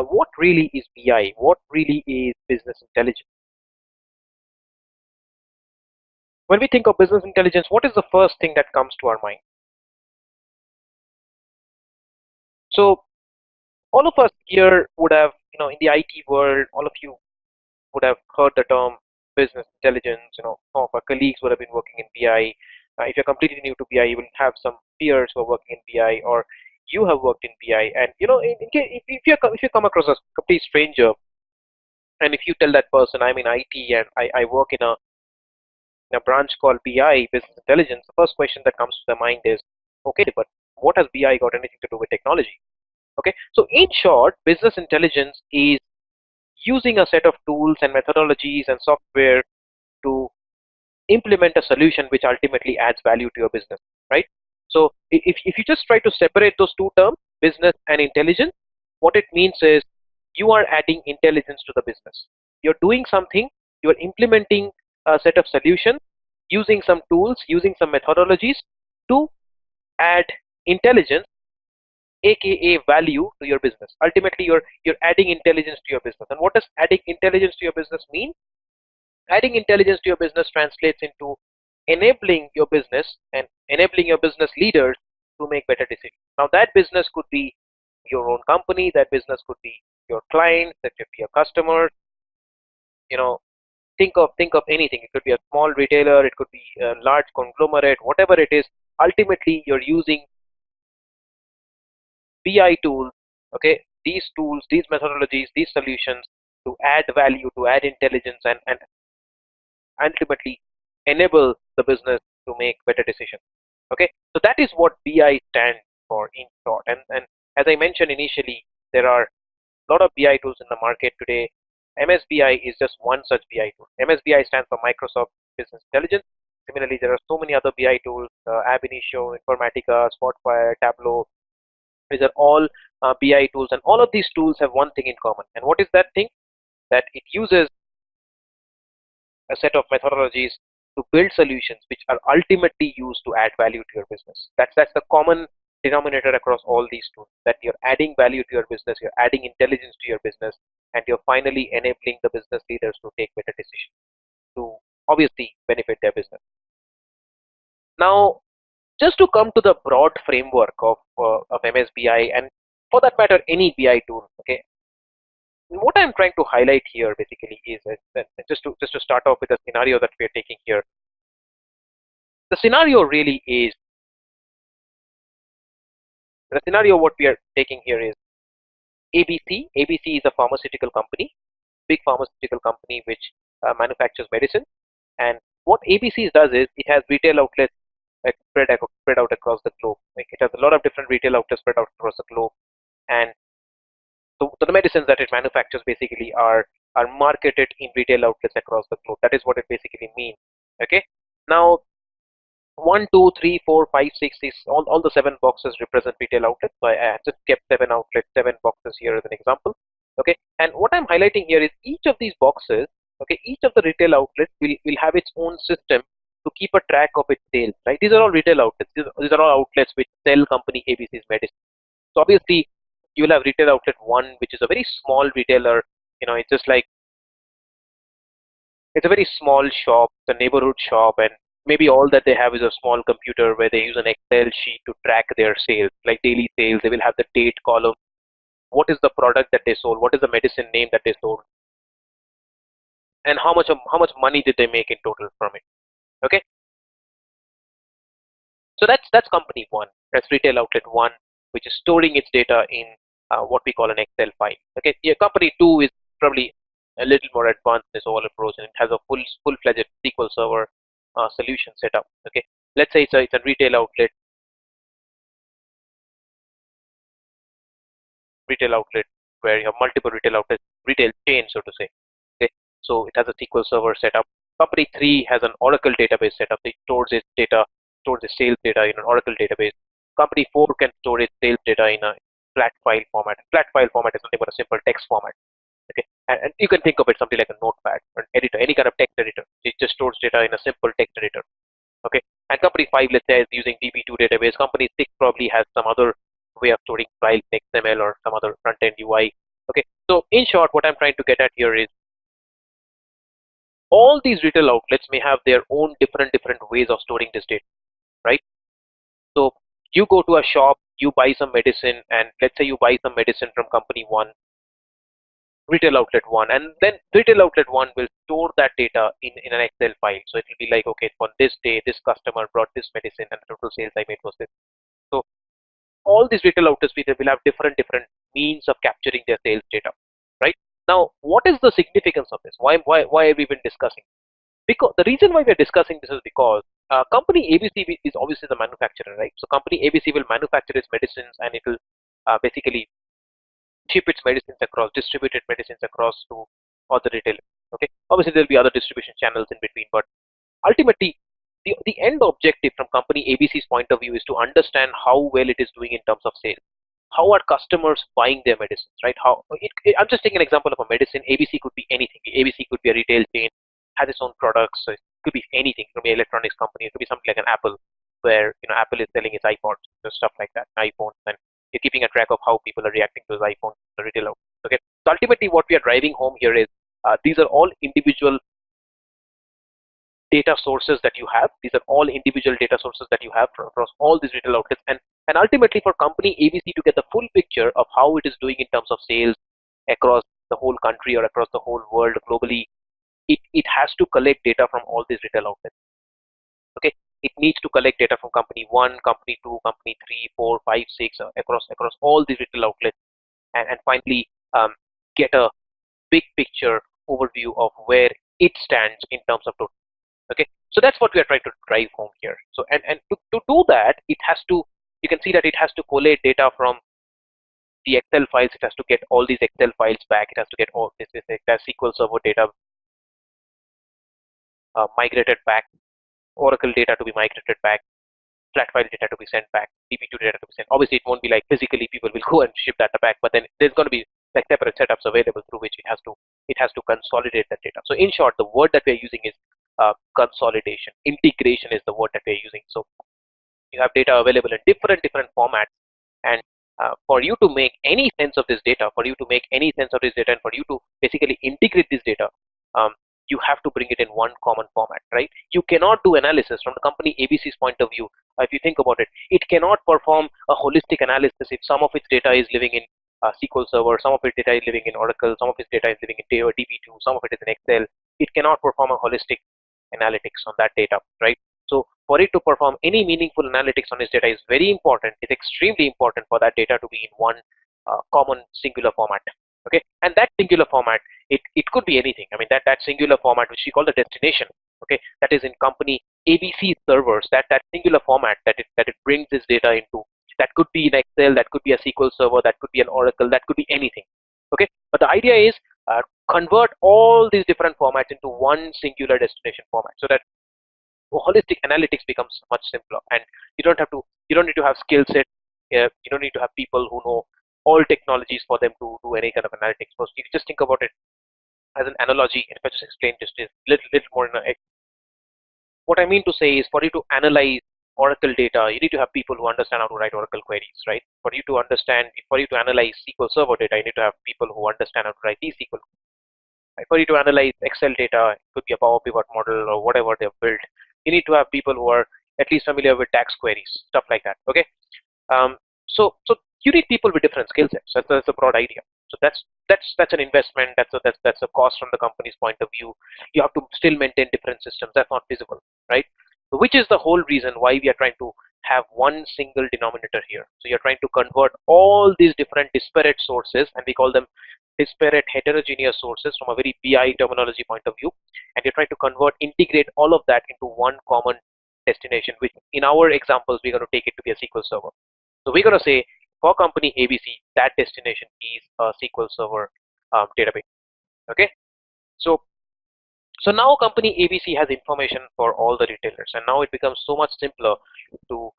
what really is BI? What really is business intelligence? When we think of business intelligence, what is the first thing that comes to our mind? So all of us here would have, in the IT world, all of you would have heard the term business intelligence. Some of our colleagues would have been working in BI. If you're completely new to BI, you will have some peers who are working in BI, or you have worked in BI. And if you come across a complete stranger, and if you tell that person I'm in IT and I work in a branch called BI, business intelligence, the first question that comes to the mind is, okay, but what has BI got anything to do with technology? Okay, so in short, business intelligence is using a set of tools and methodologies and software to implement a solution which ultimately adds value to your business, right? So if you just try to separate those two terms, business and intelligence, what it means is you are adding intelligence to the business. You're doing something, you're implementing a set of solutions, using some tools, using some methodologies to add intelligence, aka value, to your business. Ultimately, you're adding intelligence to your business. And what does adding intelligence to your business mean? Adding intelligence to your business translates into enabling your business and enabling your business leaders to make better decisions. Now, that business could be your own company, that business could be your client, that could be your customer. Think of anything. It could be a small retailer, it could be a large conglomerate, whatever it is. Ultimately, you're using BI tools, okay, these tools, these methodologies, these solutions to add value, to add intelligence, and ultimately enable the business to make better decisions. Okay, so that is what BI stands for in short. And as I mentioned initially, there are a lot of BI tools in the market today. MSBI is just one such BI tool. MSBI stands for Microsoft Business Intelligence. Similarly, there are so many other BI tools, Ab Initio, Informatica, Spotfire, Tableau. These are all BI tools, and all of these tools have one thing in common. And what is that thing? That it uses a set of methodologies to build solutions which are ultimately used to add value to your business. That's the common denominator across all these tools, that you're adding value to your business, you're adding intelligence to your business, and you're finally enabling the business leaders to take better decisions to obviously benefit their business. Now, just to come to the broad framework of MSBI, and for that matter any BI tool, okay, what I'm trying to highlight here basically is just to start off with the scenario that we're taking here. The scenario really is, the scenario what we are taking here is ABC. ABC is a pharmaceutical company, big pharmaceutical company which manufactures medicine. And what ABC does is it has retail outlets spread out across the globe. Like, it has a lot of different retail outlets spread out across the globe, and so the medicines that it manufactures basically are marketed in retail outlets across the globe. That is what it basically means. Okay. Now, 1, 2, 3, 4, 5, 6 is all the 7 boxes represent retail outlets. So I just kept 7 outlets, 7 boxes here as an example. Okay. And what I'm highlighting here is each of these boxes, okay, each of the retail outlets will have its own system to keep a track of its sales, right? These are all retail outlets. These are all outlets which sell company ABC's medicine. So obviously, you will have retail outlet 1, which is a very small retailer. It's just like, it's a very small shop, it's a neighborhood shop, and maybe all that they have is a small computer where they use an Excel sheet to track their sales, like daily sales. They will have the date column. What is the product that they sold? What is the medicine name that they sold? And how much money did they make in total from it? Okay. So that's company 1. That's retail outlet 1, which is storing its data in what we call an Excel file. Okay. Yeah, company 2 is probably a little more advanced in this whole approach, and it has a full-fledged SQL Server solution set up. Okay. Let's say it's a retail outlet where you have multiple retail outlets, retail chain, so to say. Okay. So it has a SQL Server set up. Company 3 has an Oracle database set up. It stores its sales data in an Oracle database. Company 4 can store its sales data in a flat file format. Flat file format is nothing but a simple text format. Okay, and you can think of it something like a notepad or an editor, any kind of text editor. It just stores data in a simple text editor. Okay, and company 5, let's say, is using DB2 database. Company 6 probably has some other way of storing files in XML or some other front-end UI. Okay, so in short, what I'm trying to get at here is all these retail outlets may have their own different ways of storing this data, right? So you go to a shop, you buy some medicine, and let's say you buy some medicine from company one, retail outlet one, and then retail outlet one will store that data in an Excel file. So it will be like, okay, on this day, this customer brought this medicine and the total sales I made was this. So all these retail outlets will have different means of capturing their sales data, right? Now, what is the significance of this? Why have we been discussing? Because the reason why we are discussing this is because company ABC is obviously the manufacturer, right? So company ABC will manufacture its medicines and it will basically ship its medicines across, distributed medicines across to other retailers. Okay, obviously there'll be other distribution channels in between, but ultimately the end objective from company ABC's point of view is to understand how well it is doing in terms of sales. How are customers buying their medicines, right? I'm just taking an example of a medicine. ABC could be anything. ABC could be a retail chain, has its own products. So it could be anything. It could be an electronics company. It could be something like an Apple, where Apple is selling its iPods, stuff like that, iPhones, and you're keeping a track of how people are reacting to those iPhones, the retail out. Okay. So ultimately, what we are driving home here is these are all individual data sources that you have. These are all individual data sources that you have across all these retail outlets, and ultimately for company ABC to get the full picture of how it is doing in terms of sales across the whole country or across the whole world globally, it has to collect data from all these retail outlets. Okay, it needs to collect data from company one, company two, company three, four, five, six, across all these retail outlets, and finally get a big picture overview of where it stands in terms of total. Okay, so that's what we are trying to drive home here. So and to do that, it has to, you can see that it has to collate data from the Excel files. It has to get all these Excel files back. It has to get all this SQL Server data migrated back, Oracle data to be migrated back, flat file data to be sent back, DB2 data to be sent. Obviously, it won't be like physically people will go and ship data back, but then there's going to be like separate setups available through which it has to consolidate that data. So in short, the word that we're using is consolidation. Integration is the word that we're using. So you have data available in different formats, and for you to make any sense of this data, and for you to basically integrate this data, you have to bring it in one common format, right? You cannot do analysis from the company ABC's point of view. If you think about it, it cannot perform a holistic analysis if some of its data is living in SQL Server, some of its data is living in Oracle, some of its data is living in DB2, some of it is in Excel. It cannot perform a holistic analytics on that data, right? So for it to perform any meaningful analytics on this data is very important. It's extremely important for that data to be in one common singular format. Okay, and that singular format, it could be anything. I mean that singular format, which we call the destination. Okay, that is in company ABC servers. That singular format that it brings this data into. That could be in Excel. That could be a SQL Server. That could be an Oracle. That could be anything. Okay, but the idea is convert all these different formats into one singular destination format, so that holistic analytics becomes much simpler, and you don't need to have skill set. You don't need to have people who know all technologies for them to do any kind of analytics. First, you just think about it as an analogy, and if I just explain just a little more what I mean to say is, for you to analyze Oracle data, you need to have people who understand how to write Oracle queries, right? For you to analyze SQL Server data, you need to have people who understand how to write these SQL. Right? For you to analyze Excel data, it could be a Power Pivot model or whatever they've built, you need to have people who are at least familiar with tax queries, stuff like that. Okay, so you need people with different skill sets. That's a broad idea. So that's an investment. That's a cost from the company's point of view. You have to still maintain different systems. That's not feasible, right? So which is the whole reason why we are trying to have one single denominator here. So you're trying to convert all these different disparate sources, and we call them disparate heterogeneous sources from a very BI terminology point of view, and you're trying to integrate all of that into one common destination, which in our examples we're going to take it to be a SQL Server. So we're going to say for company ABC, that destination is a SQL Server database. Okay, so now company ABC has information for all the retailers, and now it becomes so much simpler to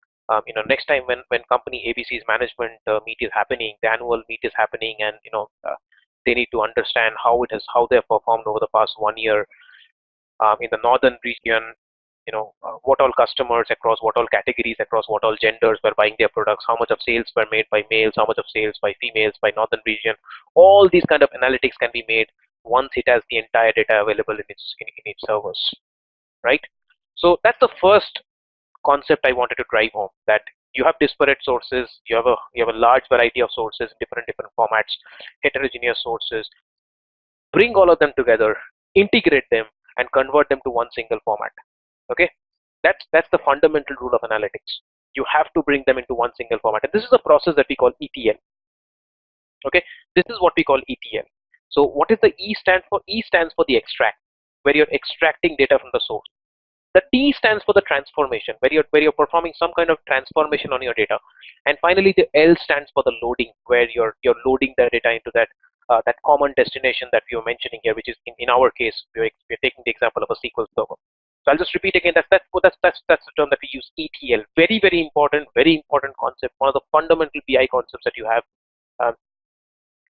next time when company ABC's management meet is happening, the annual meet is happening, and they need to understand how they have performed over the past 1 year in the northern region, what all customers across what all categories, across what all genders were buying their products, how much of sales were made by males, how much of sales by females, by northern region. All these kind of analytics can be made once it has the entire data available in its servers, right? So that's the first concept I wanted to drive home, that you have disparate sources, you have a large variety of sources, different formats, heterogeneous sources. Bring all of them together, integrate them, and convert them to one single format. Okay, that's the fundamental rule of analytics. You have to bring them into one single format, and this is a process that we call ETL. Okay, this is what we call ETL. So what is the E stand for? E stands for the extract, where you're extracting data from the source. The T stands for the transformation, where you're performing some kind of transformation on your data. And finally, the L stands for the loading, where you're loading the data into that common destination that we were mentioning here, which is in our case, we're taking the example of a SQL server. So I'll just repeat again. That's the term that we use, ETL. Very important concept. One of the fundamental BI concepts that you have. Um,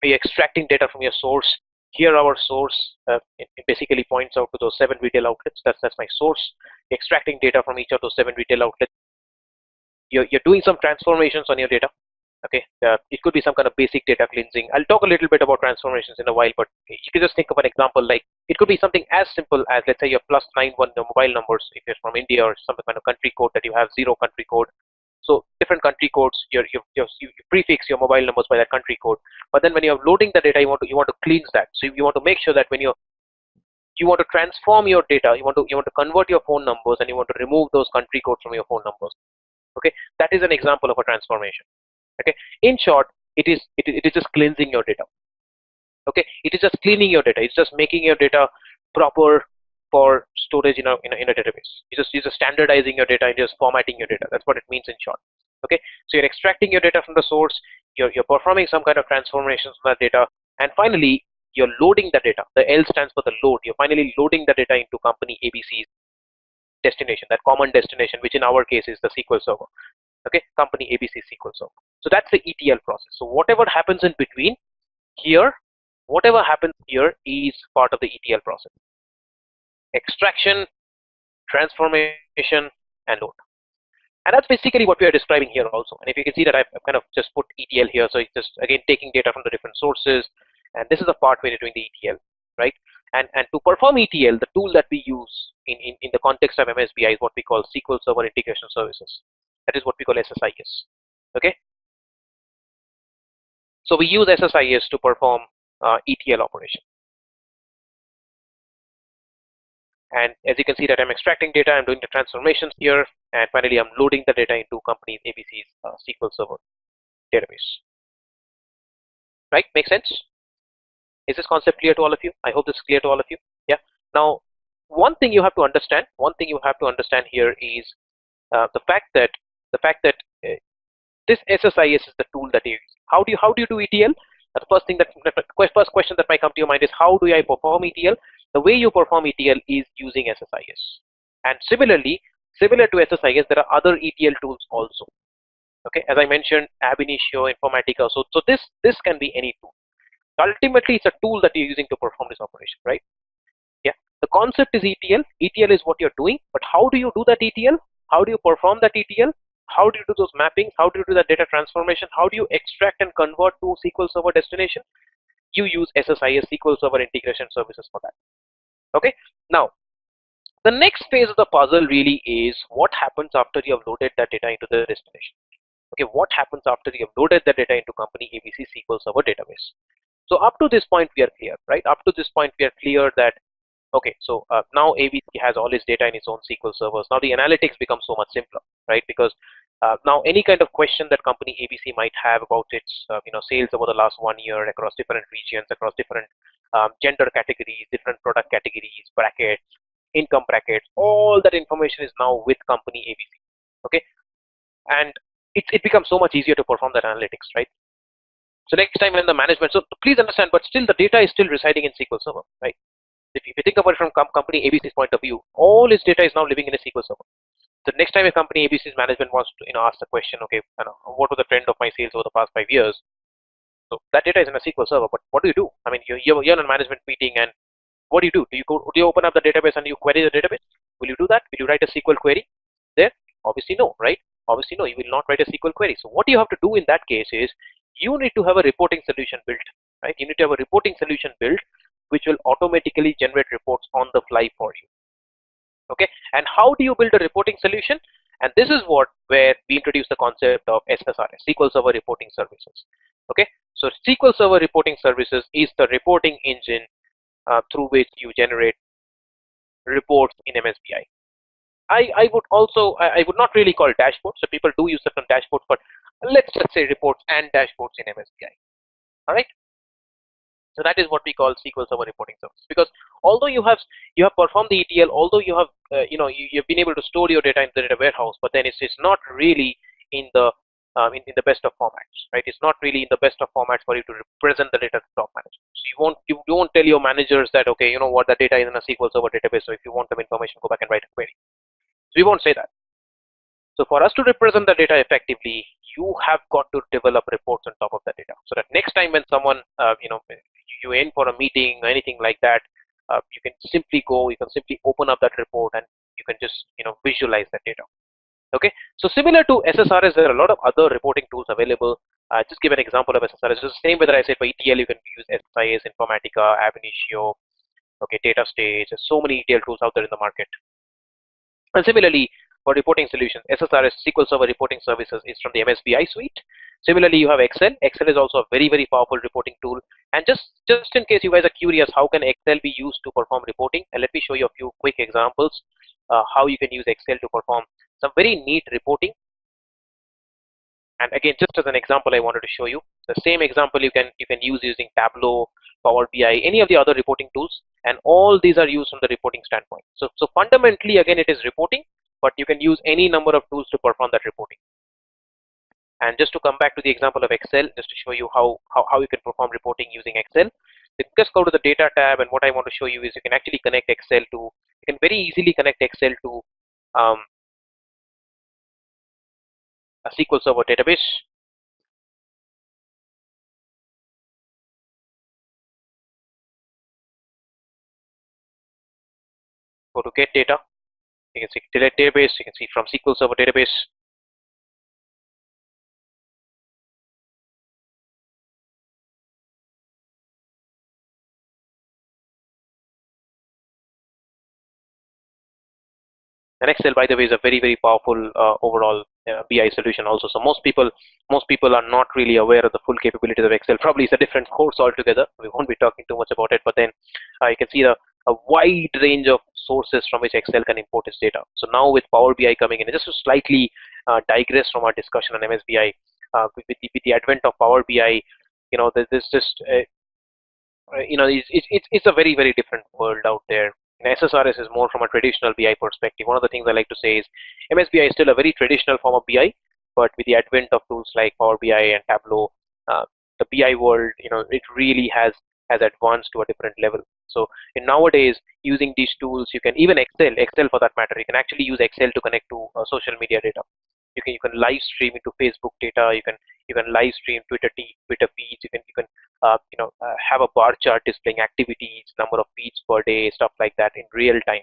we're extracting data from your source. Here our source it basically points out to those 7 retail outlets. That's my source. Extracting data from each of those 7 retail outlets. You're doing some transformations on your data. Okay, it could be some kind of basic data cleansing. I'll talk a little bit about transformations in a while, but you can just think of an example. Like it could be something as simple as, let's say, your +91 mobile numbers if you're from India, or some kind of country code that you have 0 country code. So different country codes, you prefix your mobile numbers by that country code. But then when you're loading the data, you want to cleanse that. So you want to make sure that when you want to transform your data, you want to convert your phone numbers, and you want to remove those country codes from your phone numbers. Okay, that is an example of a transformation. Okay, in short, it is just cleansing your data. Okay, it is just cleaning your data. It's just making your data proper for storage in a database. You're just standardizing your data and just formatting your data. That's what it means in short. Okay, so you're extracting your data from the source, you're performing some kind of transformations on that data, and finally you're loading the data. The L stands for the load. You're finally loading the data into company ABC's destination, that common destination, which in our case is the SQL server. Okay, company ABC SQL server. So that's the ETL process. So whatever happens in between here, whatever happens here is part of the ETL process. Extraction, transformation, and load. And that's basically what we are describing here also. And if you can see that I've kind of just put ETL here, so it's just again taking data from the different sources, and this is the part where you're doing the ETL, right? And to perform ETL, the tool that we use in the context of MSBI is what we call SQL Server Integration Services. That is what we call SSIS. Okay. So we use SSIS to perform ETL operation. And as you can see that I'm extracting data, I'm doing the transformations here, and finally I'm loading the data into company ABC's SQL Server database. Right? Make sense? Is this concept clear to all of you? I hope this is clear to all of you. Yeah. Now, one thing you have to understand here is the fact that this SSIS is the tool that you use. How do you do ETL? The first question that might come to your mind is, how do I perform ETL? The way you perform ETL is using SSIS. And similar to SSIS, there are other ETL tools also. Okay, as I mentioned, ab initio, Informatica. So this can be any tool. Ultimately, it's a tool that you're using to perform this operation, right? Yeah. The concept is ETL. ETL is what you're doing, but how do you do that ETL? How do you perform that ETL? How do you do those mappings? How do you do that data transformation? How do you extract and convert to SQL Server destination? You use SSIS, SQL Server Integration Services, for that. Okay. Now, the next phase of the puzzle really is what happens after you have loaded that data into the destination. Okay, what happens after you have loaded the data into company ABC SQL Server database? So up to this point, we are clear, right? Up to this point, we are clear that, okay, so now ABC has all its data in its own SQL servers. Now the analytics becomes so much simpler, right? Because now any kind of question that company ABC might have about its sales over the last 1 year across different regions, across different gender categories, different product categories, brackets, income brackets, all that information is now with company ABC. Okay, and it becomes so much easier to perform that analytics, right? So next time when the management, so please understand, but still the data is still residing in SQL Server, right? If you think about it from company ABC's point of view, all its data is now living in a SQL Server. So next time a company ABC's management wants to ask the question, okay, what was the trend of my sales over the past 5 years? So that data is in a SQL Server, but what do you do? I mean, you're in a management meeting, and what do you do? Do you open up the database and you query the database? Will you do that? Will you write a SQL query there? Obviously no, right? Obviously no, you will not write a SQL query. So what you have to do in that case is you need to have a reporting solution built, right? You need to have a reporting solution built which will automatically generate reports on the fly for you. Okay, and how do you build a reporting solution? And this is where we introduce the concept of SSRS, SQL Server Reporting Services. Okay, so SQL Server Reporting Services is the reporting engine through which you generate reports in MSBI. I would also, I would not really call dashboards. So people do use certain dashboards, but let's just say reports and dashboards in MSBI. All right. So that is what we call SQL Server Reporting Service. Because although you have performed the ETL, although you have you've been able to store your data in the data warehouse, but then it's not really in the in the best of formats, right? It's not really in the best of formats for you to represent the data to top management. So you don't tell your managers that, okay, you know what, the data is in a SQL Server database, so if you want some information, go back and write a query. So we won't say that. So for us to represent the data effectively, you have got to develop reports on top of the data, so that next time when someone you in for a meeting or anything like that, you can simply open up that report and you can just visualize that data. Okay, so similar to SSRS, there are a lot of other reporting tools available. Just give an example of SSRS. It's the same whether I say for ETL, you can use SSIS, Informatica, Ab Initio, okay, Data Stage. There's so many ETL tools out there in the market. And similarly, for reporting solutions, SSRS, SQL Server Reporting Services, is from the MSBI suite. Similarly, you have Excel. Excel is also a very, very powerful reporting tool. And just in case you guys are curious, how can Excel be used to perform reporting? And let me show you a few quick examples how you can use Excel to perform some very neat reporting. And again, just as an example, I wanted to show you the same example you can use using Tableau, Power BI, any of the other reporting tools, and all these are used from the reporting standpoint. So fundamentally, again, it is reporting, but you can use any number of tools to perform that reporting. And just to come back to the example of Excel, just to show you how you can perform reporting using Excel, just go to the data tab, and what I want to show you is you can actually connect Excel to, you can very easily connect Excel to a SQL Server database. Go to get data, you can see delete database, you can see from SQL Server database. And Excel, by the way, is a very, very powerful overall BI solution also. So most people are not really aware of the full capabilities of Excel. Probably it's a different course altogether. We won't be talking too much about it, but then you can see a wide range of sources from which Excel can import its data. So now with Power BI coming in, just to slightly digress from our discussion on MSBI, with the advent of Power BI, there's just it's a very, very different world out there. And SSRS is more from a traditional BI perspective. One of the things I like to say is MSBI is still a very traditional form of BI, but with the advent of tools like Power BI and Tableau, the BI world, it really has advanced to a different level. So nowadays, using these tools, you can even Excel for that matter, you can actually use Excel to connect to social media data. You can live stream into Facebook data. You can live stream Twitter feeds. You can have a bar chart displaying activities, number of feeds per day, stuff like that in real time.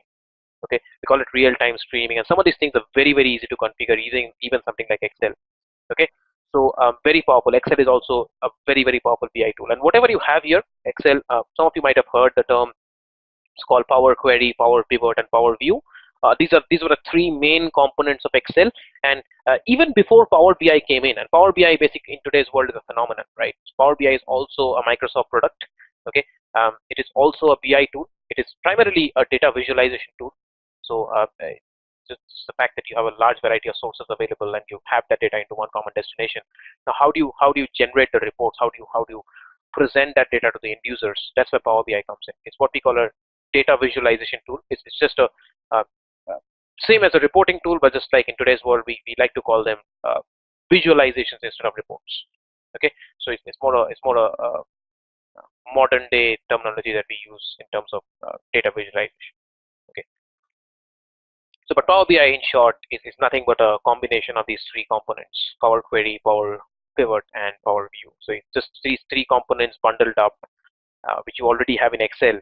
Okay, we call it real time streaming, and some of these things are very, very easy to configure using even something like Excel. Okay, so very powerful. Excel is also a very, very powerful BI tool. And whatever you have here, Excel, some of you might have heard the term. It's called Power Query, Power Pivot, and Power View. These were the three main components of Excel, and even before Power BI came in, and Power BI basically in today's world is a phenomenon, right? Power BI is also a Microsoft product. Okay, it is also a BI tool. It is primarily a data visualization tool. So just the fact that you have a large variety of sources available and you have that data into one common destination. Now, how do you generate the reports? How do you present that data to the end users? That's where Power BI comes in. It's what we call a data visualization tool. It's just a same as a reporting tool, but just like in today's world, we like to call them visualizations instead of reports. Okay, so it's more a modern day terminology that we use in terms of data visualization. Okay, so but Power BI in short is nothing but a combination of these three components: Power Query, Power Pivot, and Power View. So it's just these three components bundled up, which you already have in Excel.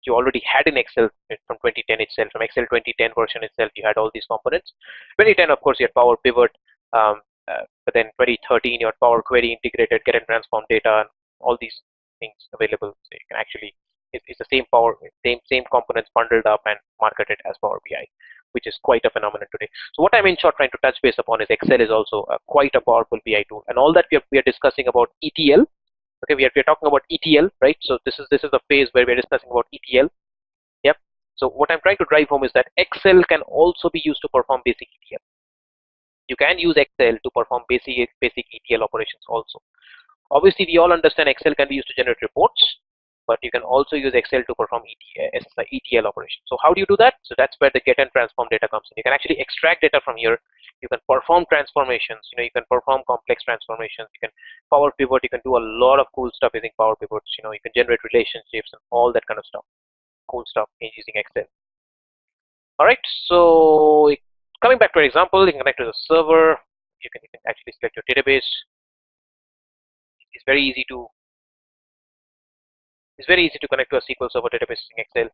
you already had in Excel from 2010 itself. From Excel 2010 version itself, you had all these components. 2010, of course, you had Power Pivot, but then 2013, you had Power Query integrated, get and transform data, and all these things available. So you can actually, it's the same components bundled up and marketed as Power BI, which is quite a phenomenon today. So what I'm in short trying to touch base upon is Excel is also quite a powerful BI tool, and all that we are discussing about ETL. Okay, we are talking about ETL, right? So this is the phase where we are discussing about ETL. Yep. So what I'm trying to drive home is that Excel can also be used to perform basic ETL. You can use Excel to perform basic ETL operations also. Obviously, we all understand Excel can be used to generate reports, but you can also use Excel to perform ETL operations. So how do you do that? So that's where the get and transform data comes in. You can actually extract data from here. You can perform transformations. You can perform complex transformations. You can Power Pivot. You can do a lot of cool stuff using Power Pivots. You can generate relationships and all that kind of stuff. Cool stuff using Excel. All right. So coming back to our example, you can connect to the server. You can actually select your database. It's very easy to connect to a SQL Server database using Excel.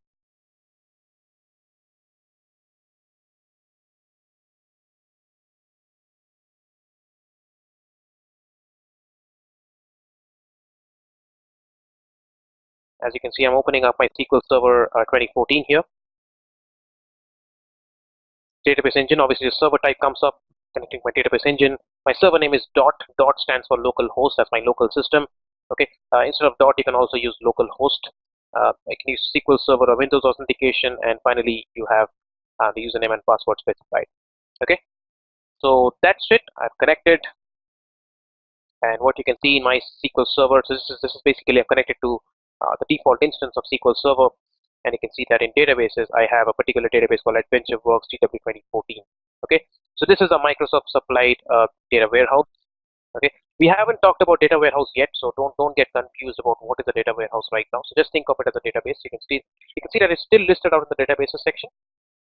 As you can see, I'm opening up my SQL Server 2014 here. Database engine, obviously the server type comes up, connecting my database engine. My server name is dot. Dot stands for local host. That's my local system. Okay. Instead of dot, you can also use local host. I can use SQL Server or Windows authentication, and finally you have the username and password specified. Okay. So that's it. I've connected, and what you can see in my SQL Server, so this is basically I'm connected to the default instance of SQL Server, and you can see that in databases I have a particular database called AdventureWorks TW2014. Okay, so this is a Microsoft supplied data warehouse. Okay, we haven't talked about data warehouse yet, so don't get confused about what is a data warehouse right now. So just think of it as a database. You can see that it's still listed out in the databases section.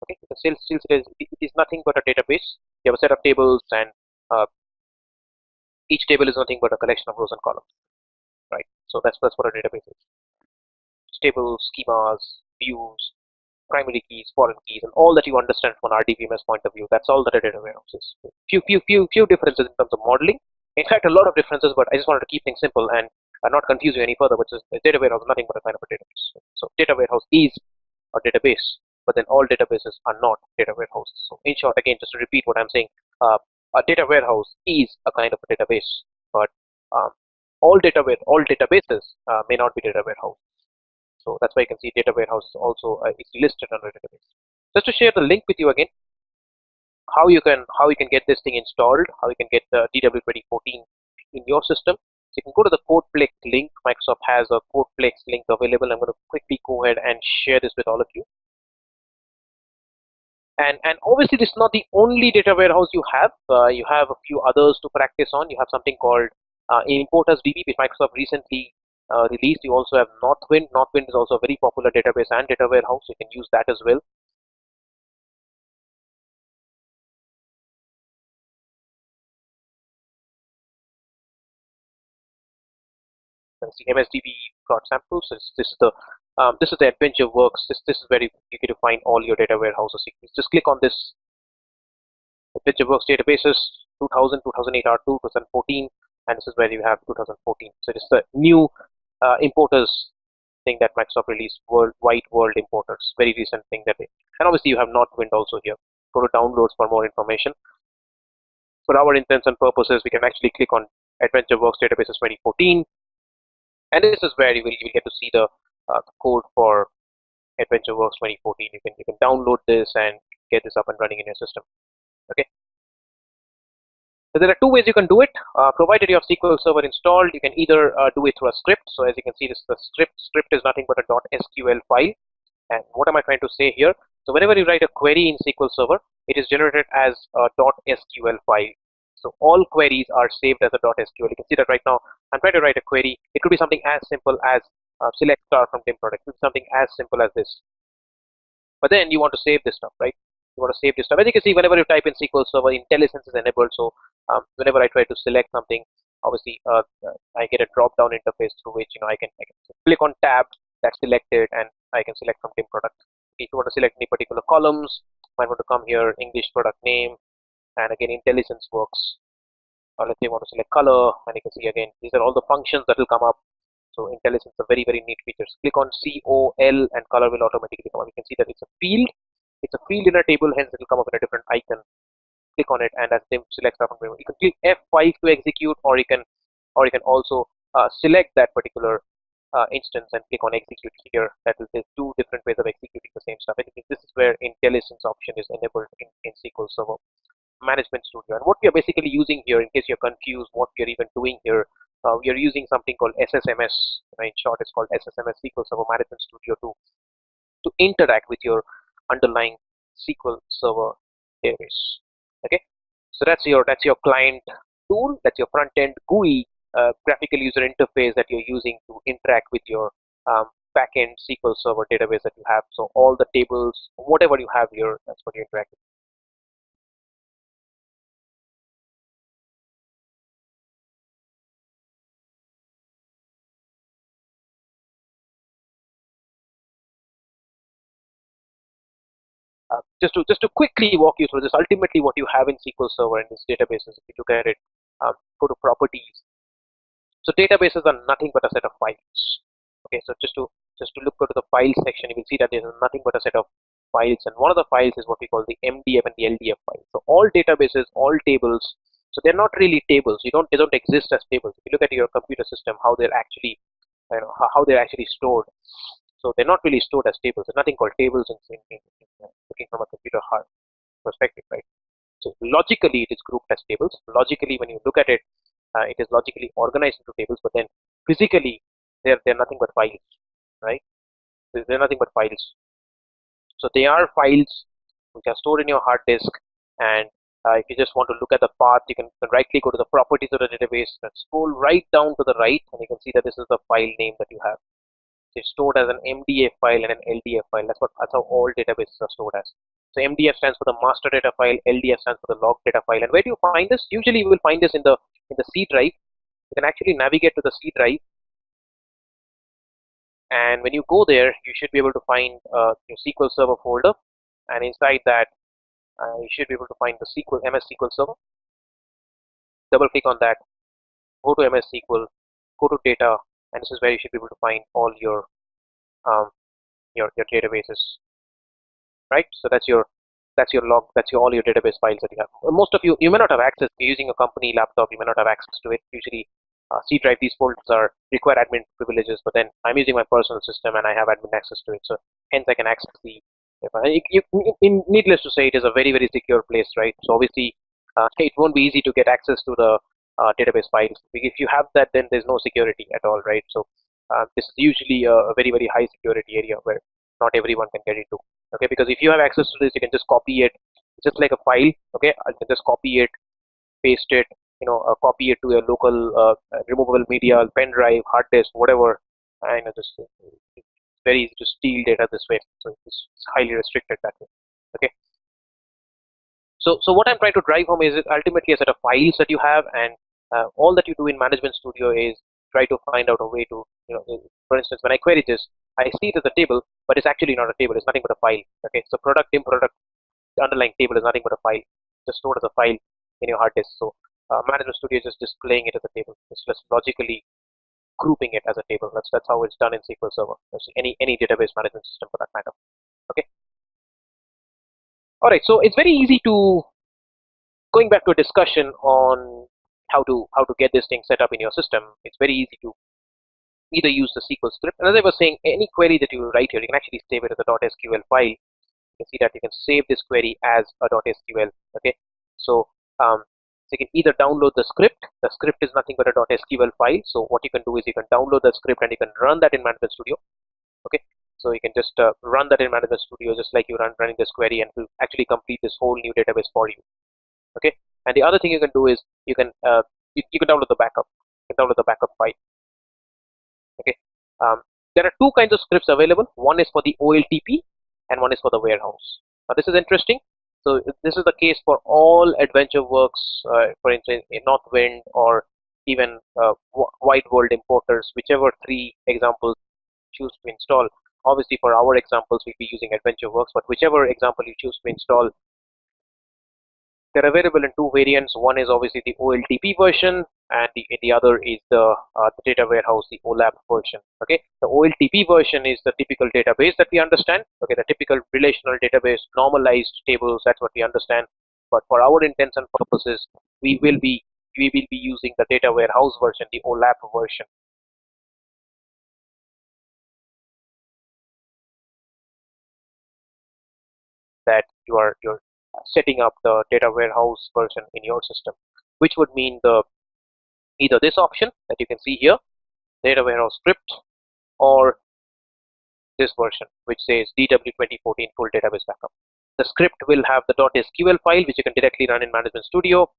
Okay, you can still see it is nothing but a database. You have a set of tables, and each table is nothing but a collection of rows and columns. Right, so that's what a database is. Tables, schemas, views, primary keys, foreign keys, and all that you understand from an RDBMS point of view. That's all that a data warehouse is. Few differences in terms of modeling. In fact, a lot of differences, but I just wanted to keep things simple and not confuse you any further, which is a data warehouse is nothing but a kind of a database. So data warehouse is a database, but then all databases are not data warehouses. So in short, again, just to repeat what I'm saying, a data warehouse is a kind of a database, but all databases may not be data warehouses. So that's why you can see data warehouse also is listed under database. Just to share the link with you again, how you can get this thing installed, how you can get the DW2014 in your system. So you can go to the Codeplex link. Microsoft has a Codeplex link available. I'm going to quickly go ahead and share this with all of you. And obviously this is not the only data warehouse you have. You have a few others to practice on. You have something called Importers DB, which Microsoft recently released. You also have Northwind. Northwind is also a very popular database and data warehouse. You can use that as well. You can see MSDB plot samples. This is the AdventureWorks. This is where you get to find all your data warehouses. You just click on this AdventureWorks databases 2000, 2008 R2, 2014, and this is where you have 2014. So this is the new importers thing that Microsoft released, wide world importers, very recent thing that they, and obviously you have Northwind also here. Go to downloads for more information. For our intents and purposes, we can actually click on AdventureWorks databases 2014, and this is where you will get to see the code for AdventureWorks 2014. You can download this and get this up and running in your system. Okay. So there are two ways you can do it. Provided you have SQL Server installed, you can either do it through a script. So as you can see, this is the script. Script is nothing but a .SQL file. And what am I trying to say here? So whenever you write a query in SQL Server, it is generated as a .SQL file. So all queries are saved as a .SQL. You can see that right now I'm trying to write a query. It could be something as simple as select star from dim product. It could be something as simple as this. But then you want to save this stuff, right? You want to save this stuff. As you can see, whenever you type in SQL Server, IntelliSense is enabled. So whenever I try to select something, obviously I get a drop-down interface through which I can click on tab That's selected, and I can select from dim product. If you want to select any particular columns, I want to come here, English product name, and again intelligence works. Or let's say you want to select color, and you can see again these are all the functions that will come up. So intelligence is a very very neat feature. Click on COL and color will automatically come up. You can see that it's a field. It's a field in a table, hence it will come up in a different icon. Click on it, and as Tim selects from you can click F5 to execute, or you can also select that particular instance and click on execute here. That is, there's two different ways of executing the same stuff. And this is where intelligence option is enabled in SQL Server Management Studio. And what we are basically using here, in case you're confused what we're even doing here, we are using something called SSMS. In short, it's called SSMS SQL Server Management Studio to interact with your underlying SQL Server database. Okay, so that's your client tool. That's your front end GUI, graphical user interface that you're using to interact with your backend SQL Server database that you have. So all the tables, whatever you have here, that's what you interact with. Just to quickly walk you through this, ultimately what you have in SQL Server in this database is, if you look at it, go to properties. So databases are nothing but a set of files. Okay, so just to go to the file section, you will see that there is nothing but a set of files, and one of the files is what we call the MDF and the LDF file. So all databases, all tables, so they're not really tables. They don't exist as tables. If you look at your computer system, how they're actually, how they're actually stored. So they're not really stored as tables. There's nothing called tables in looking from a computer hard perspective, right? So logically, it is grouped as tables. Logically, when you look at it, it is logically organized into tables. But then physically, they're nothing but files, right? They're nothing but files. So they are files which are stored in your hard disk. And if you just want to look at the path, you can right click, go to the properties of the database, and scroll right down to the right, and you can see that this is the file name that you have. It's stored as an MDF file and an LDF file. That's how all databases are stored as. So MDF stands for the master data file, LDF stands for the log data file. And where do you find this? Usually you will find this in the C drive. You can actually navigate to the C drive, and when you go there, you should be able to find your SQL Server folder, and inside that you should be able to find the MS SQL Server. Double click on that, go to MS SQL, go to data, and this is where you should be able to find all your databases, right? So that's your log, all your database files that you have. Most of you may not have access. If you're using a company laptop, you may not have access to it. Usually C drive, these folders require admin privileges, but then I'm using my personal system and I have admin access to it, so hence I can access the needless to say, it is a very very secure place, right? So obviously it won't be easy to get access to the database files. If you have that, then there's no security at all, right? So this is usually a very very high security area where not everyone can get into. Okay, because if you have access to this, you can just copy it, just like a file. Okay, I can just copy it, paste it, copy it to a local removable media, pen drive, hard disk, whatever, and just it's very easy to steal data this way. So it's highly restricted that way. Okay. So what I'm trying to drive home is ultimately a set of files that you have, and all that you do in Management Studio is try to find out a way to, for instance, when I query this, I see it as a table, but it's actually not a table. It's nothing but a file. Okay, so product in product, the underlying table is nothing but a file, just stored as a file in your hard disk. So Management Studio is just displaying it as a table. It's just logically grouping it as a table. That's how it's done in SQL Server. Any database management system for that matter. Okay. All right. So it's very easy to, going back to a discussion on how to get this thing set up in your system. It's very easy to either use the SQL script. And as I was saying, any query that you write here, you can actually save it as a .SQL file. You can see that you can save this query as a .SQL. Okay. So you can either download the script. The script is nothing but a .SQL file. So what you can do is you can download the script and you can run that in Management Studio. Okay. So you can just run that in Management Studio just like you running this query, and it will actually complete this whole new database for you. Okay. And the other thing you can do is you can download the backup. You can download the backup file. Okay. There are two kinds of scripts available. One is for the OLTP and one is for the warehouse. Now this is interesting. So this is the case for all AdventureWorks, for instance, in Northwind, or even Wide World Importers, whichever three examples choose to install. Obviously, for our examples, we'll be using AdventureWorks, but whichever example you choose to install, they're available in two variants. One is obviously the OLTP version, and the other is the data warehouse, the OLAP version. Okay, the OLTP version is the typical database that we understand. Okay, the typical relational database, normalized tables. That's what we understand. But for our intents and purposes, we will be using the data warehouse version, the OLAP version. That you're setting up the data warehouse version in your system, which would mean the either this option that you can see here, data warehouse script, or this version which says DW 2014 full database backup. The script will have the .sql file which you can directly run in Management Studio,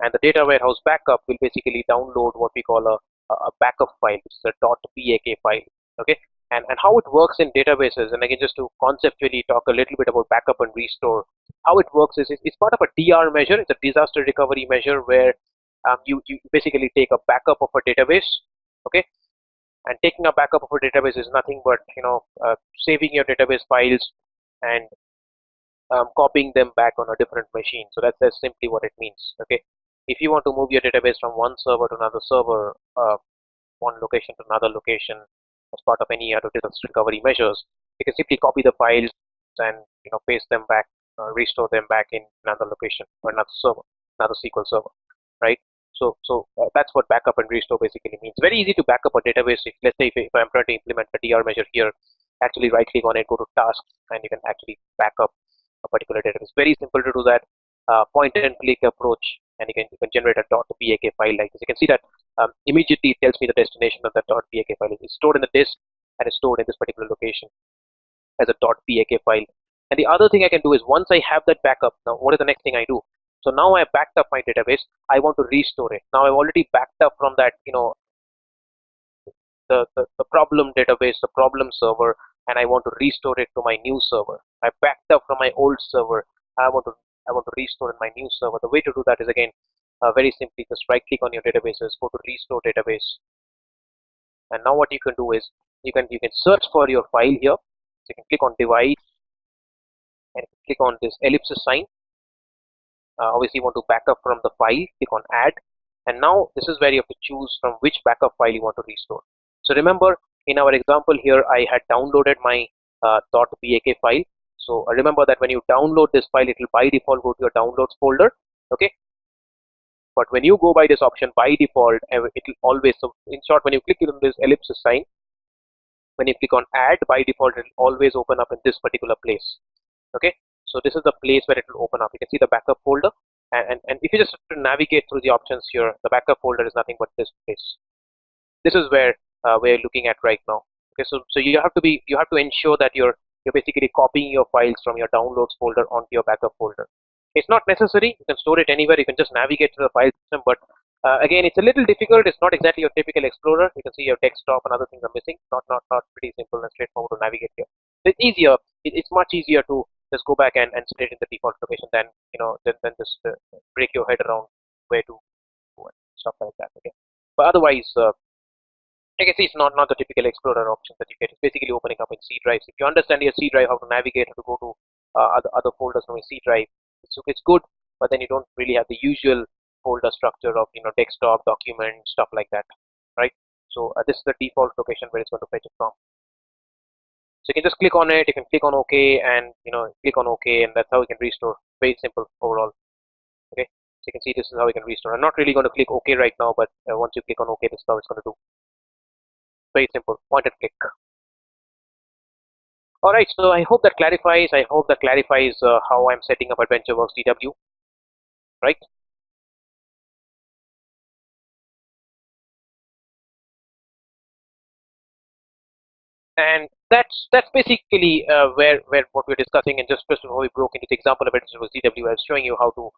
and the data warehouse backup will basically download what we call a backup file, which is a .bak file. Okay, and how it works in databases, and again just to conceptually talk a little bit about backup and restore, how it works is it's part of a DR measure. It's a disaster recovery measure where you basically take a backup of a database. Okay, and taking a backup of a database is nothing but saving your database files and copying them back on a different machine. So that's simply what it means. Okay, if you want to move your database from one server to another server, one location to another location, as part of any other disaster recovery measures, you can simply copy the files and paste them back, restore them back in another location or another server, another SQL server, right? So that's what backup and restore basically means. Very easy to back up a database. Let's say if I'm trying to implement a DR measure here, actually right click on it, go to tasks, and you can actually back up a particular database. Very simple to do that. Point and click approach, and you can generate a .bak file like this. You can see that immediately it tells me the destination of that .bak file. It's stored in the disk and is stored in this particular location as a .bak file. And the other thing I can do is once I have that backup, now what is the next thing I do? So now I backed up my database. I want to restore it. Now I've already backed up from that, the problem database, the problem server, and I want to restore it to my new server. I backed up from my old server. I want to restore in my new server. The way to do that is again very simply just right click on your databases, go to restore database, and now what you can do is you can search for your file here. So you can click on device and click on this ellipsis sign. Obviously you want to back up from the file, click on add, and now this is where you have to choose from which backup file you want to restore. So remember, in our example here, I had downloaded my .bak file. So remember that when you download this file, it will by default go to your downloads folder. Okay, but when you go by this option, by default it will always, so in short, when you click on this ellipsis sign, when you click on add, by default it will always open up in this particular place. Okay, so this is the place where it will open up. You can see the backup folder, and if you just navigate through the options here, the backup folder is nothing but this place. This is where we're looking at right now. Okay, so you have to ensure that you're basically copying your files from your downloads folder onto your backup folder. It's not necessary. You can store it anywhere. You can just navigate to the file system, but again, it's a little difficult. It's not exactly your typical explorer. You can see your desktop and other things are missing. Not pretty simple and straightforward to navigate here. It's easier. It's much easier to just go back and set it in the default location than than just break your head around where to go and stuff like that. Okay, but otherwise, I can see it's not the typical explorer option that you get. It's basically opening up in C drives. If you understand your C drive, how to navigate, how to go to other folders from your C drive, it's good. But then you don't really have the usual folder structure of desktop, document, stuff like that, right? So this is the default location where it's going to fetch it from. So you can just click on it. You can click on OK, and click on OK, and that's how you can restore. Very simple overall. Okay, so you can see this is how you can restore. I'm not really going to click OK right now, but once you click on OK, this is how it's going to do. Very simple, point and click. All right, so I hope that clarifies. How I'm setting up AdventureWorks DW, right? And that's basically where what we're discussing. And just before we broke into the example of AdventureWorks DW, I was showing you how to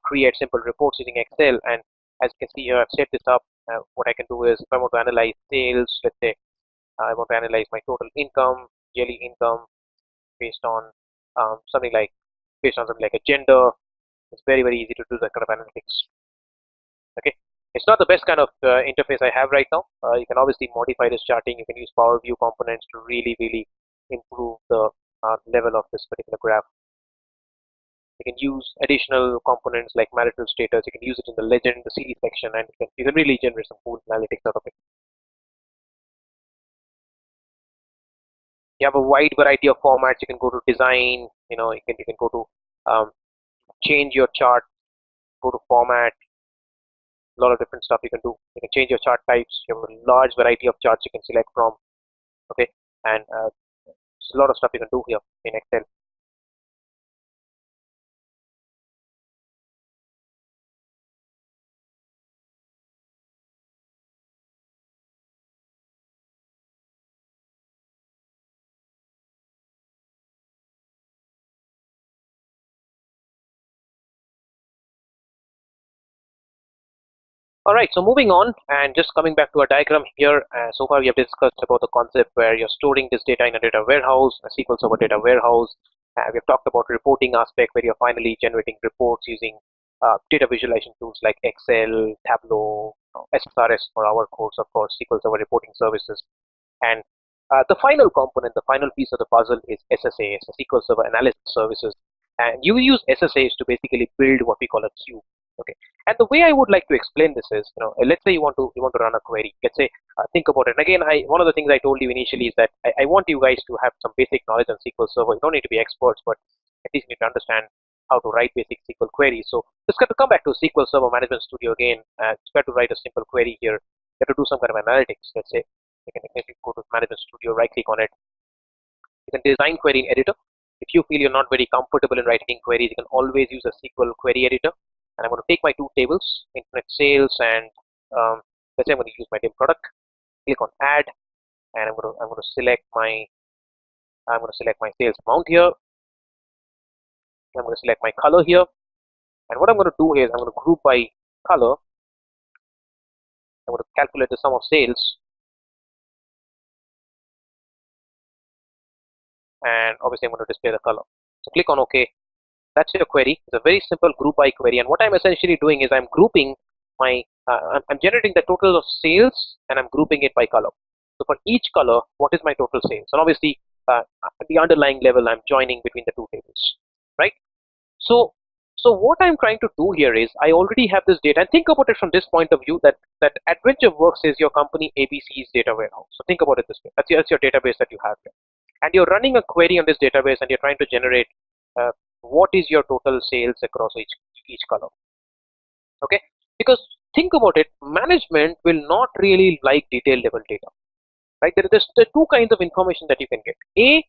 create simple reports using Excel. And as you can see here, I've set this up. What I can do is, if I want to analyze sales, let's say I want to analyze my total income, yearly income, based on something like a gender. It's very easy to do that kind of analytics. Okay, It's not the best kind of interface I have right now. You can obviously modify this charting. You can use Power View components to really improve the level of this particular graph. You can use additional components like marital status. You can use it in the legend, the series section, and you can really generate some cool analytics out of it. You have a wide variety of formats. You can go to design. You can go to change your chart, go to format. A lot of different stuff you can do. You can change your chart types. You have a large variety of charts you can select from. Okay, and there's a lot of stuff you can do here in Excel. All right, so moving on and just coming back to our diagram here. So far we have discussed about the concept where you're storing this data in a data warehouse, a SQL Server data warehouse. We've talked about reporting aspect where you're finally generating reports using data visualization tools like Excel, Tableau, SSRS for our course, of course, SQL Server reporting services. And the final component, the final piece of the puzzle is SSAS, SQL Server analysis services. And you use SSAS to basically build what we call a queue. Okay, and the way I would like to explain this is, let's say you want to run a query. Let's say think about it. And again, one of the things I told you initially is that I want you guys to have some basic knowledge on SQL Server. You don't need to be experts, but at least you need to understand how to write basic SQL queries. So just got to come back to SQL Server Management Studio again. Just got to write a simple query here. You have to do some kind of analytics. Let's say you can go to Management Studio, right click on it. You can design query in editor. If you feel you're not very comfortable in writing queries, you can always use a SQL query editor. And I'm going to take my two tables, internet sales, and let's say I'm going to use my dim product. Click on add, and I'm going to select my sales amount here. I'm going to select my color here, and what I'm going to do is I'm going to group by color. I'm going to calculate the sum of sales, and obviously I'm going to display the color. So click on OK. That's your query. It's a very simple group by query, and what I'm essentially doing is I'm grouping my I'm generating the total of sales and I'm grouping it by color. So for each color, what is my total sales? And obviously at the underlying level, I'm joining between the two tables, right? So what I'm trying to do here is I already have this data, and think about it from this point of view that AdventureWorks is your company ABC's data warehouse. So think about it this way. That's your database that you have here, and you're running a query on this database, and you're trying to generate what is your total sales across each column. Okay, because think about it, management will not really like detail level data, right? There are two kinds of information that you can get. A,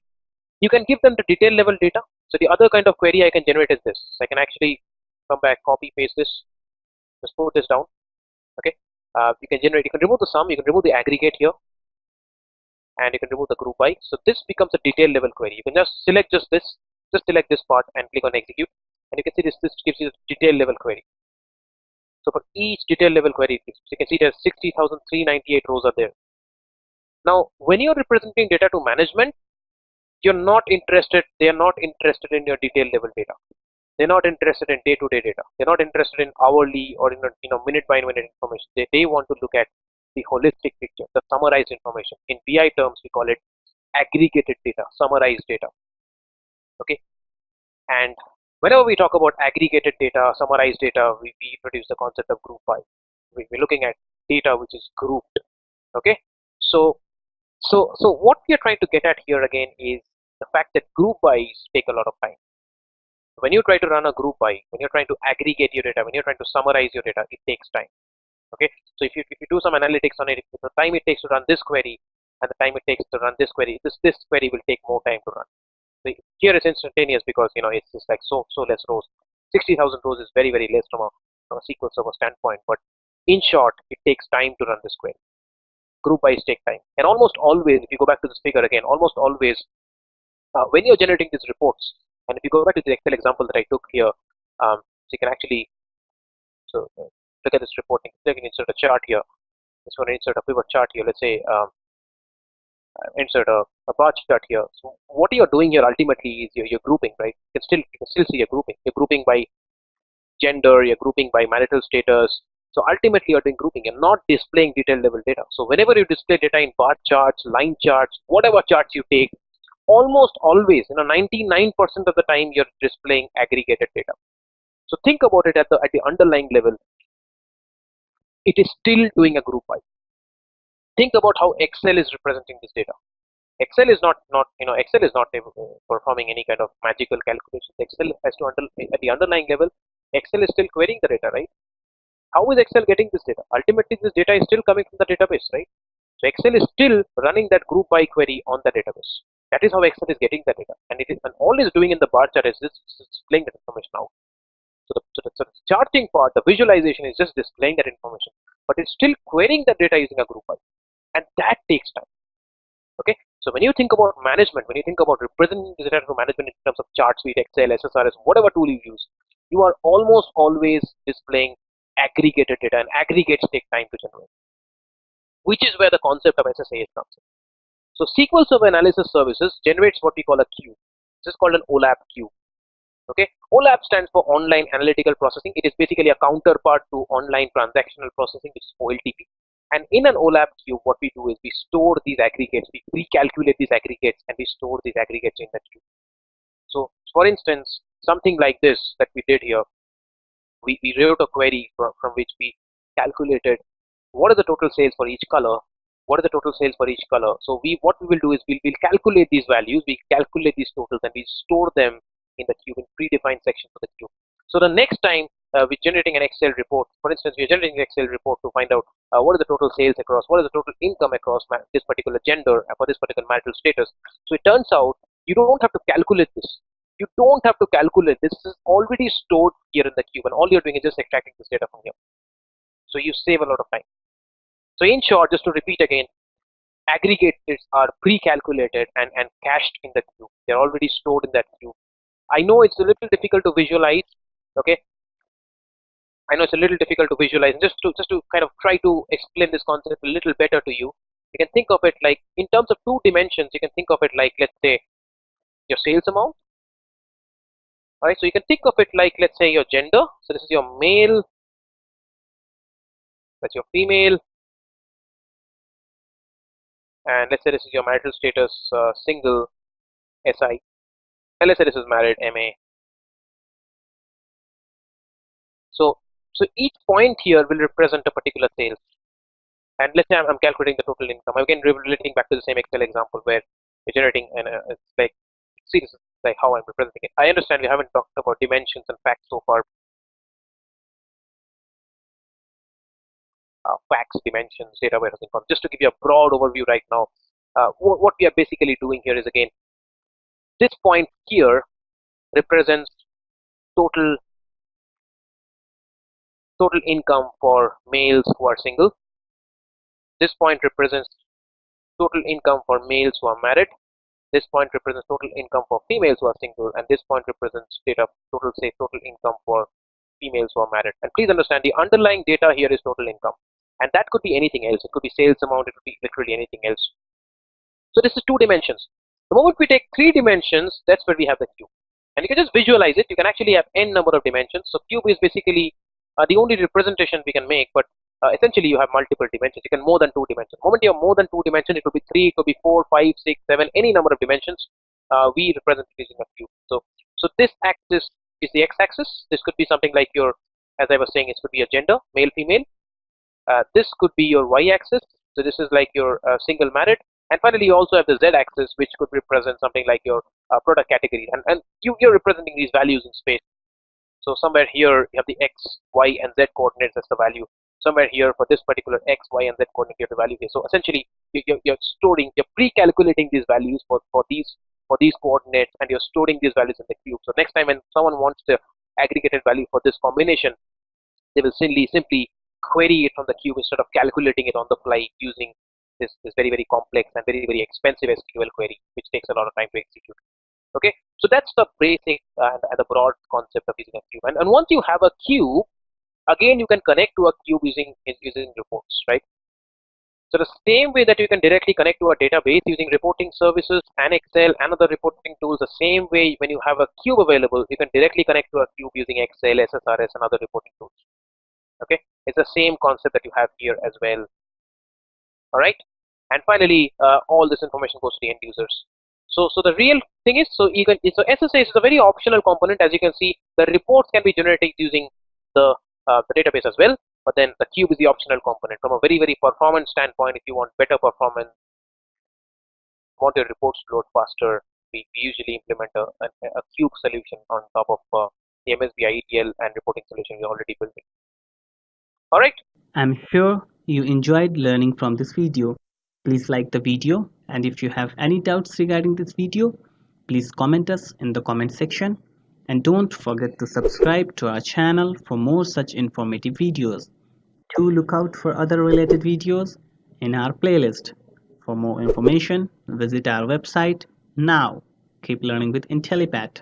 you can give them the detail level data. So the other kind of query I can generate is this. I can actually come back, copy paste this, just put this down. Okay, you can remove the sum, you can remove the aggregate here, and you can remove the group by. So this becomes a detail level query. You can just select just select this part and click on execute, and you can see this gives you the detail level query. So for each detail level query, you can see there's 60,398 rows are there. Now, when you're representing data to management, they are not interested in your detail level data. They're not interested in day-to-day data. They're not interested in hourly or in minute by minute information. They want to look at the holistic picture, the summarized information. In BI terms, we call it aggregated data, summarized data. Okay, and whenever we talk about aggregated data, summarized data, we introduce the concept of group by. We're looking at data which is grouped. Okay, so what we are trying to get at here again is the fact that group bys take a lot of time. When you try to run a group by, when you're trying to aggregate your data, when you're trying to summarize your data, it takes time. Okay, so if you do some analytics on it, the time it takes to run this query and the time it takes to run this query, this query will take more time to run. So here it's instantaneous because it's just like so less rows. 60,000 rows is very less from a SQL Server standpoint, but in short, it takes time to run this query. Group bys take time, and almost always, if you go back to this figure again, almost always when you're generating these reports, and if you go back to the Excel example that I took here, so you can actually look at this report. You can insert a chart here. Just want to insert a pivot chart here. Let's say insert a bar chart here. So what you're doing here ultimately is you're grouping, right? You can still see you're grouping. You're grouping by gender. You're grouping by marital status. So ultimately, you're doing grouping. You're not displaying detail level data. So whenever you display data in bar charts, line charts, whatever charts you take, almost always, 99% of the time, you're displaying aggregated data. So think about it at the underlying level. It is still doing a group by. Think about how Excel is representing this data. Excel is not Excel is not performing any kind of magical calculations. Excel has to at the underlying level, Excel is still querying the data, right? How is Excel getting this data? Ultimately, this data is still coming from the database, right? So Excel is still running that group by query on the database. That is how Excel is getting the data, and all it's doing in the bar chart is just displaying that information out. So the charting part, the visualization is just displaying that information, but it's still querying the data using a group by, and that takes time. Okay, so when you think about management, when you think about representing the data to management in terms of charts, be it Excel, SSRS, whatever tool you use, you are almost always displaying aggregated data, and aggregates take time to generate, which is where the concept of SSAS comes in. So SQL Server Analysis Services generates what we call a queue. This is called an OLAP queue. Okay, OLAP stands for Online Analytical Processing. It is basically a counterpart to Online Transactional Processing, which is OLTP. And in an OLAP queue, what we do is we store these aggregates, we recalculate these aggregates, and we store these aggregates in that queue. So, for instance, something like this that we did here, we wrote a query from which we calculated what are the total sales for each color, what are the total sales for each color. So what we will do is we'll calculate these values, we calculate these totals, and we store them in the queue, in predefined sections of the queue. So the next time we're generating an Excel report, for instance, we're generating an Excel report to find out what are the total sales across, what is the total income across this particular gender, for this particular marital status. So it turns out you don't have to calculate this. You don't have to calculate this. This is already stored here in the queue, and all you're doing is just extracting this data from here. So you save a lot of time. So in short, just to repeat again, aggregates are pre-calculated and cached in the queue. They're already stored in that queue. I know it's a little difficult to visualize. Okay, I know it's a little difficult to visualize. Just to kind of try to explain this concept a little better to you, you can think of it like in terms of two dimensions. You can think of it like, let's say, your sales amount. All right, so you can think of it like, let's say, your gender. So this is your male, that's your female, and let's say this is your marital status, single, SI, and let's say this is married, MA. So each point here will represent a particular sales, and let's say I'm calculating the total income. Again, relating back to the same Excel example where we're generating, and it's like, see, this is like how I'm representing it. I understand we haven't talked about dimensions and facts so far. Facts, dimensions, data warehouse income. Just to give you a broad overview right now, what we are basically doing here is, again, this point here represents total income for males who are single. This point represents total income for males who are married. This point represents total income for females who are single, and this point represents total income for females who are married. And please understand, the underlying data here is total income, and that could be anything else. It could be sales amount, it could be literally anything else. So this is 2 dimensions. The moment we take 3 dimensions, that's where we have the cube, and you can just visualize it. You can actually have n number of dimensions. So cube is basically the only representation we can make, but essentially you have multiple dimensions. You can more than 2 dimensions. The moment you have more than 2 dimensions, it could be 3, it could be 4, 5, 6, 7, any number of dimensions. We represent it using a cube. So this axis is the x-axis. This could be something like your, as I was saying, it could be a gender, male, female. This could be your y-axis. So this is like your single, married. And finally, you also have the z-axis, which could represent something like your product category. And you're representing these values in space. So somewhere here, you have the x, y, and z coordinates as the value. Somewhere here, for this particular x, y, and z coordinate, you have the value here. So essentially, you're pre-calculating these values for these coordinates, and you're storing these values in the cube. So next time when someone wants the aggregated value for this combination, they will simply query it from the cube instead of calculating it on the fly using this very, very complex and very, very expensive SQL query, which takes a lot of time to execute. Okay, so that's the basic and the broad concept of using a cube. And once you have a cube, again, you can connect to a cube using reports, right? So the same way that you can directly connect to a database using reporting services and Excel and other reporting tools, the same way when you have a cube available, you can directly connect to a cube using Excel, SSRS, and other reporting tools. Okay, It's the same concept that you have here as well. All right. And finally, all this information goes to the end users. So the real thing is, so SSAS is a very optional component. As you can see, the reports can be generated using the database as well. But then the cube is the optional component. From a very performance standpoint, if you want better performance, want your reports to load faster, we usually implement a cube solution on top of the MSBI ETL and reporting solution we're already building. All right. I'm sure you enjoyed learning from this video. Please like the video, and if you have any doubts regarding this video, please comment us in the comment section, and don't forget to subscribe to our channel for more such informative videos. Do look out for other related videos in our playlist. For more information, visit our website now. Keep learning with Intellipaat.